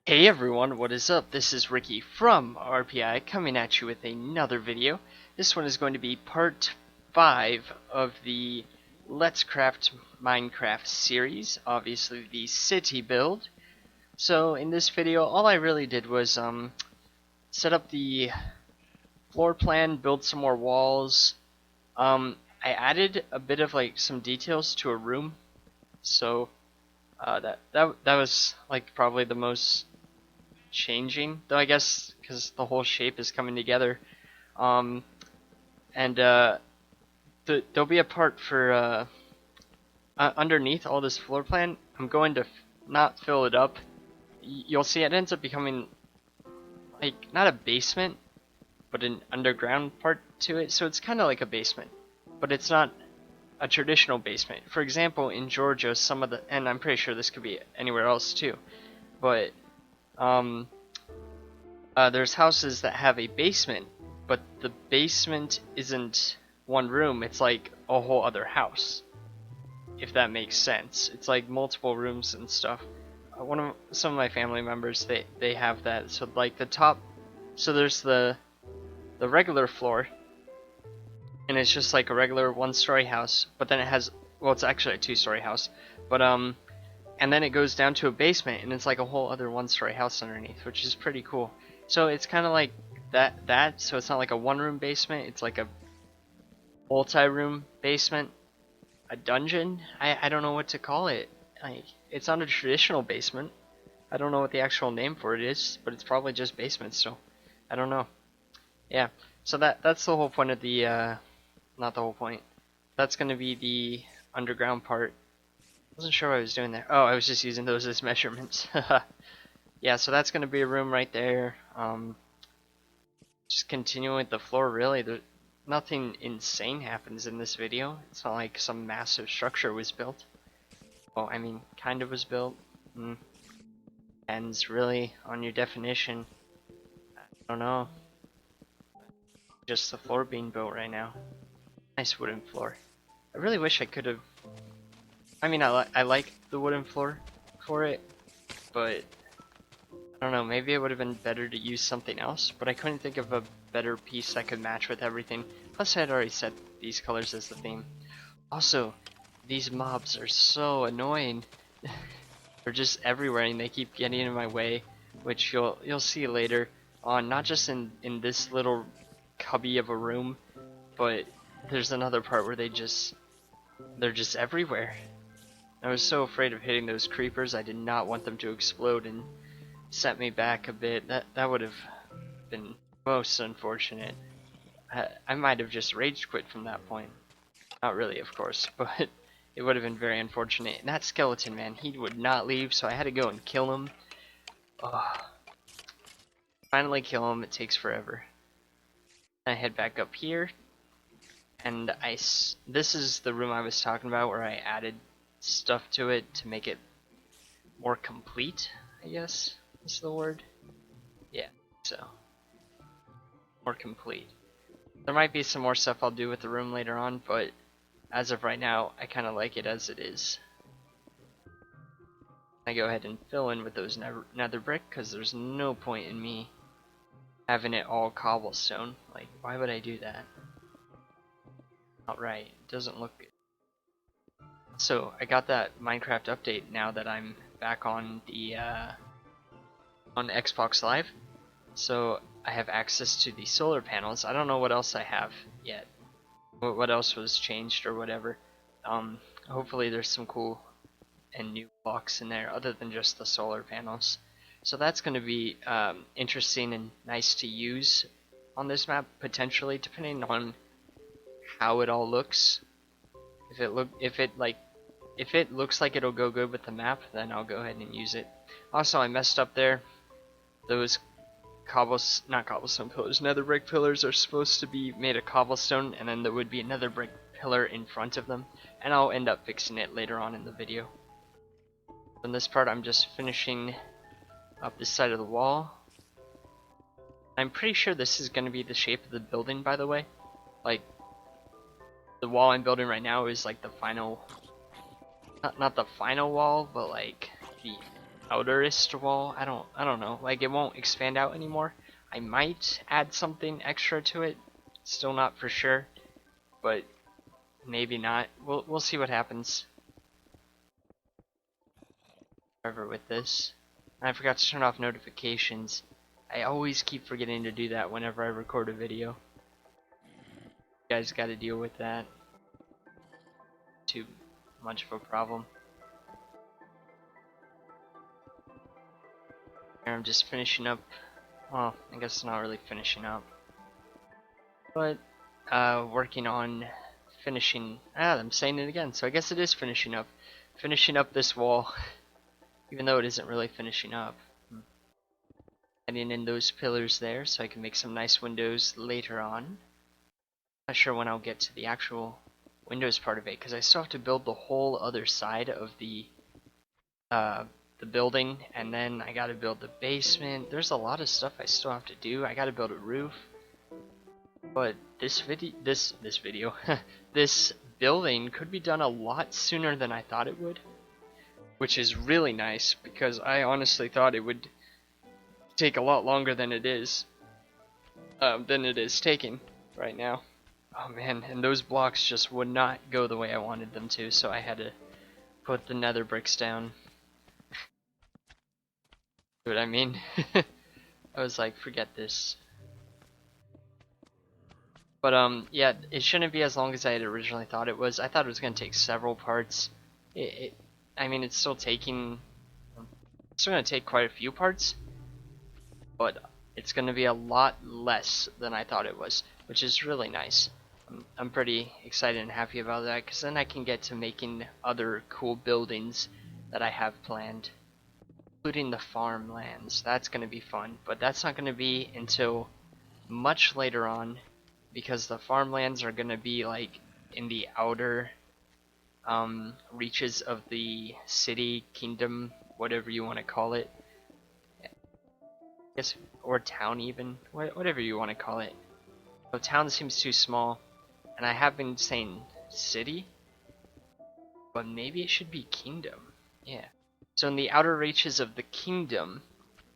Hey everyone, what is up? This is Ricky from RPI coming at you with another video. This one is going to be part 5 of the Let's Craft Minecraft series, obviously the city build. So in this video, all I really did was set up the floor plan, build some more walls. I added a bit of like some details to a room, so that was like probably the most changing, though, I guess, because the whole shape is coming together. Um, and there'll be a part for underneath all this floor plan. I'm going to not fill it up. You'll see it ends up becoming like not a basement, but an underground part to it. So it's kind of like a basement, but it's not a traditional basement. For example, in Georgia, some of the, and I'm pretty sure this could be anywhere else too, but um, there's houses that have a basement, but the basement isn't one room, it's like a whole other house, if that makes sense. It's like multiple rooms and stuff. Some of my family members, they have that. So like the top, so there's the regular floor, and it's just like a regular one-story house, but then it has, well, it's actually a two-story house, but and then it goes down to a basement, and it's like a whole other one-story house underneath, which is pretty cool. So it's kind of like that. So it's not like a one-room basement. It's like a multi-room basement, a dungeon. I don't know what to call it. It's not a traditional basement. I don't know what the actual name for it is, but it's probably just basement still. I don't know. Yeah. So that's the whole point of the not the whole point. That's gonna be the underground part. Wasn't sure what I was doing there. Oh, I was just using those as measurements. Yeah, so that's gonna be a room right there. Just continuing with the floor, really. Nothing insane happens in this video. It's not like some massive structure was built. Well, I mean, kind of was built. Depends really on your definition. I don't know. Just the floor being built right now. Nice wooden floor. I really wish I could have. I mean, I like the wooden floor for it, but I don't know, maybe it would have been better to use something else, but I couldn't think of a better piece that could match with everything. Plus I had already set these colors as the theme. Also, these mobs are so annoying. They're just everywhere and they keep getting in my way, which you'll see later on, not just in this little cubby of a room, but there's another part where they're just everywhere. I was so afraid of hitting those creepers. I did not want them to explode and set me back a bit. That would have been most unfortunate. I might have just rage quit from that point. Not really, of course, but it would have been very unfortunate. And that skeleton, man, he would not leave, so I had to go and kill him. Ugh. Finally kill him. It takes forever. I head back up here, and this is the room I was talking about where I added stuff to it to make it more complete, I guess is the word. Yeah, so more complete. There might be some more stuff I'll do with the room later on, but as of right now, I kind of like it as it is. I go ahead and fill in with those nether brick, because there's no point in me having it all cobblestone. Like, why would I do that? Not right. It doesn't look good. So I got that Minecraft update now that I'm back on the on Xbox Live, so I have access to the solar panels. I don't know what else I have yet, what else was changed or whatever. Hopefully there's some cool and new blocks in there other than just the solar panels. So that's going to be interesting and nice to use on this map, potentially, depending on how it all looks. If it looks like it'll go good with the map, then I'll go ahead and use it. Also, I messed up there. Those not cobblestone pillars, nether brick pillars are supposed to be made of cobblestone, and then there would be another brick pillar in front of them, and I'll end up fixing it later on in the video. In this part, I'm just finishing up this side of the wall. I'm pretty sure this is going to be the shape of the building, by the way. Like, the wall I'm building right now is like the final, not the final wall, but like the outerist wall. I don't know. Like, it won't expand out anymore. I might add something extra to it. Still not for sure, but maybe not. We'll see what happens. However, with this, I forgot to turn off notifications. I always keep forgetting to do that whenever I record a video. You guys got to deal with that. Too much of a problem. I'm just finishing up. Well, I guess not really finishing up, but working on finishing. I'm saying it again, so I guess it is finishing up. Finishing up this wall, even though it isn't really finishing up. Adding in those pillars there so I can make some nice windows later on. Not sure when I'll get to the actual windows part of it, because I still have to build the whole other side of the building, and then I gotta build the basement. There's a lot of stuff I still have to do. I gotta build a roof. But this this building could be done a lot sooner than I thought it would, which is really nice because I honestly thought it would take a lot longer than it is taking right now. Oh man, and those blocks just would not go the way I wanted them to, so I had to put the nether bricks down. See what I mean? I was like, forget this. But yeah, it shouldn't be as long as I had originally thought it was. I thought it was going to take several parts. I mean, it's still going to take quite a few parts, but it's going to be a lot less than I thought it was, which is really nice. I'm pretty excited and happy about that, because then I can get to making other cool buildings that I have planned, including the farmlands. That's going to be fun, but that's not going to be until much later on, because the farmlands are going to be like in the outer reaches of the city, kingdom, whatever you want to call it. I guess, or town even, whatever you want to call it. So town seems too small, and I have been saying city, but maybe it should be kingdom. Yeah. So in the outer reaches of the kingdom,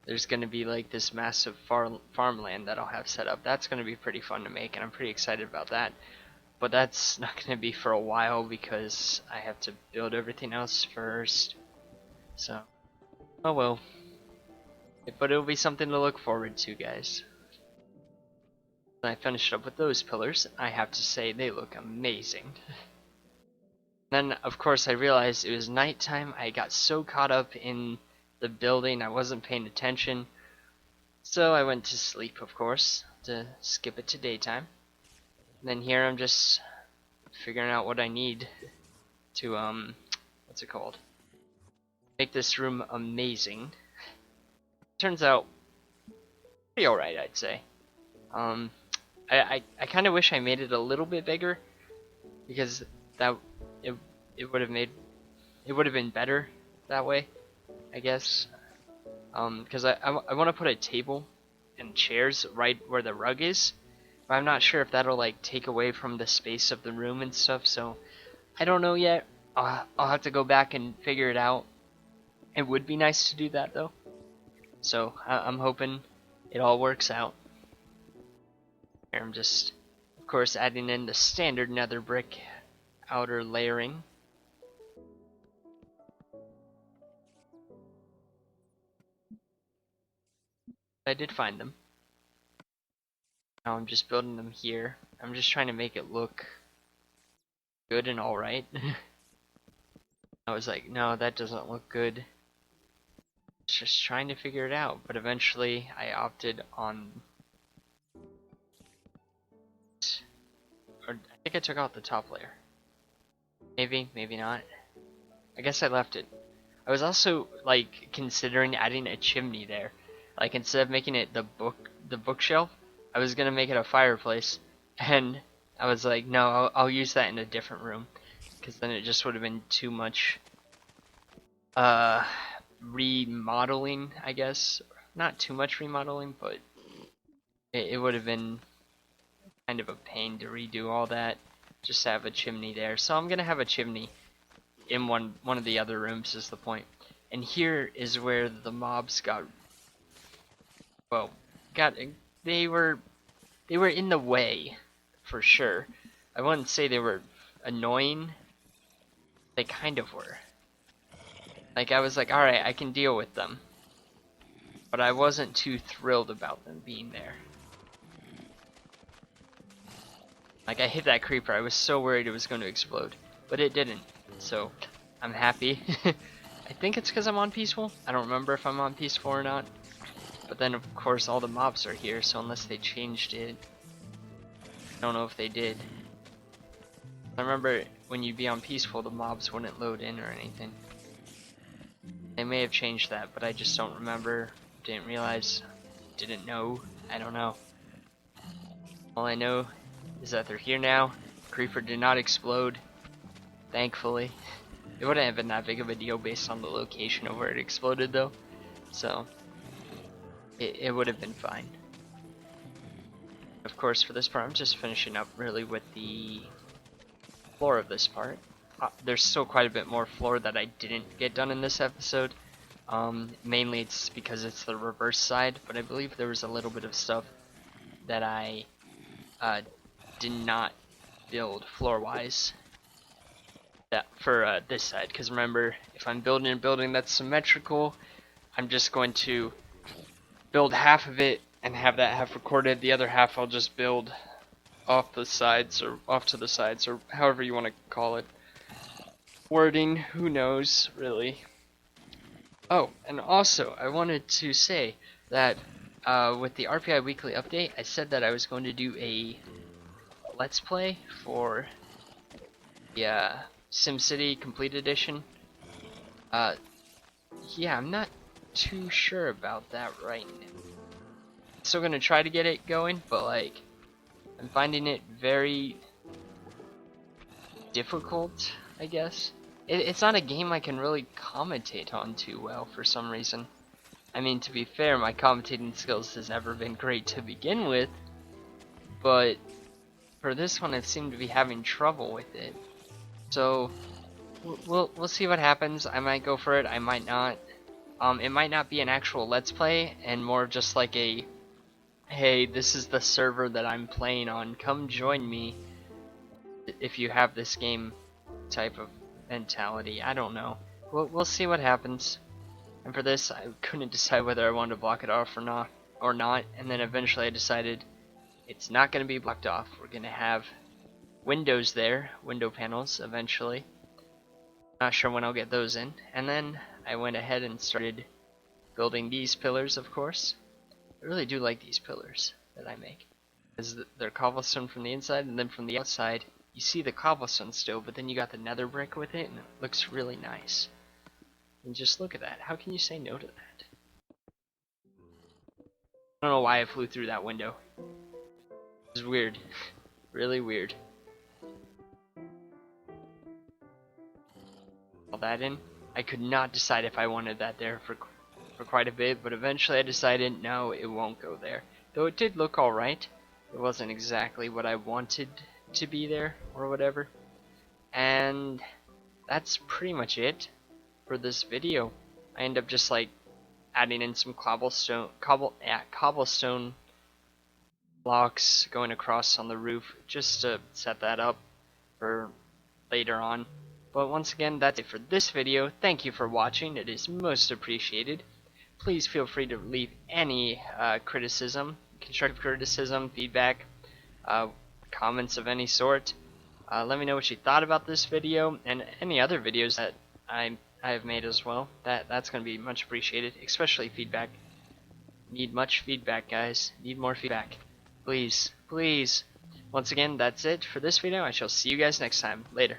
there's going to be like this massive farmland that I'll have set up. That's going to be pretty fun to make, and I'm pretty excited about that. But that's not going to be for a while because I have to build everything else first. So, oh well. But it'll be something to look forward to, guys. When I finished up with those pillars, I have to say they look amazing. Then, of course, I realized it was nighttime. I got so caught up in the building, I wasn't paying attention. So I went to sleep, of course, to skip it to daytime. And then here I'm just figuring out what I need to, what's it called? Make this room amazing. Turns out pretty alright, I'd say. I kind of wish I made it a little bit bigger, because it would have been better that way, I guess. Because I want to put a table and chairs right where the rug is, but I'm not sure if that'll like take away from the space of the room and stuff. So I don't know yet. I'll have to go back and figure it out. It would be nice to do that though. So I'm hoping it all works out. Here I'm just, of course, adding in the standard nether brick outer layering. I did find them. Now I'm just building them here. I'm just trying to make it look good and alright. I was like, no, that doesn't look good. Just trying to figure it out, but eventually I opted on, or I think I took out the top layer. Maybe, maybe not. I guess I left it. I was also like considering adding a chimney there. Like instead of making it the bookshelf, I was gonna make it a fireplace, and I was like, no, I'll use that in a different room, because then it just would have been too much remodeling, I guess. Not too much remodeling, but it would have been kind of a pain to redo all that just to have a chimney there. So I'm gonna have a chimney in one of the other rooms is the point. And here is where the mobs got, well, they were in the way, for sure. I wouldn't say they were annoying. They kind of were. Like, I was like, alright, I can deal with them. But I wasn't too thrilled about them being there. Like, I hit that creeper, I was so worried it was going to explode. But it didn't, so I'm happy. I think it's because I'm on peaceful. I don't remember if I'm on peaceful or not. But then, of course, all the mobs are here, so unless they changed it, I don't know if they did. I remember when you'd be on peaceful, the mobs wouldn't load in or anything. They may have changed that, but I just don't remember, didn't realize, didn't know, I don't know. All I know is that they're here now. Creeper did not explode, thankfully. It wouldn't have been that big of a deal based on the location of where it exploded though, so it would have been fine. Of course, for this part, I'm just finishing up really with the floor of this part. There's still quite a bit more floor that I didn't get done in this episode. Mainly it's because it's the reverse side, but I believe there was a little bit of stuff that I did not build floor-wise for this side. Because remember, if I'm building a building that's symmetrical, I'm just going to build half of it and have that half recorded. The other half I'll just build off the sides or off to the sides or however you want to call it. Wording, who knows, really. Oh, and also I wanted to say that with the RPI weekly update, I said that I was going to do a let's play for the SimCity Complete Edition. Yeah, I'm not too sure about that right now. Still gonna try to get it going, but like I'm finding it very difficult, I guess. It's not a game I can really commentate on too well for some reason. I mean, to be fair, my commentating skills has never been great to begin with, but for this one I seem to be having trouble with it. So we'll see what happens. I might go for it, I might not. It might not be an actual let's play and more of just like a, hey, this is the server that I'm playing on, come join me if you have this game type of mentality. I don't know. We'll see what happens. And for this, I couldn't decide whether I wanted to block it off or not. And then eventually I decided it's not going to be blocked off. We're going to have windows there, window panels eventually. Not sure when I'll get those in. And then I went ahead and started building these pillars, of course. I really do like these pillars that I make, because they're cobblestone from the inside, and then from the outside you see the cobblestone still, but then you got the nether brick with it, and it looks really nice. And just look at that. How can you say no to that? I don't know why I flew through that window. It's weird. Really weird. All that in. I could not decide if I wanted that there for quite a bit, but eventually I decided no, it won't go there. Though it did look alright. It wasn't exactly what I wanted to be there or whatever. And that's pretty much it for this video. I end up just like adding in some cobblestone blocks going across on the roof just to set that up for later on. But once again, that's it for this video. Thank you for watching. It is most appreciated. Please feel free to leave any criticism, constructive criticism, feedback, comments of any sort. Let me know what you thought about this video and any other videos that I have made as well. That's going to be much appreciated, especially feedback. Need much feedback, guys. Need more feedback. Please, please. Once again, that's it for this video. I shall see you guys next time. Later.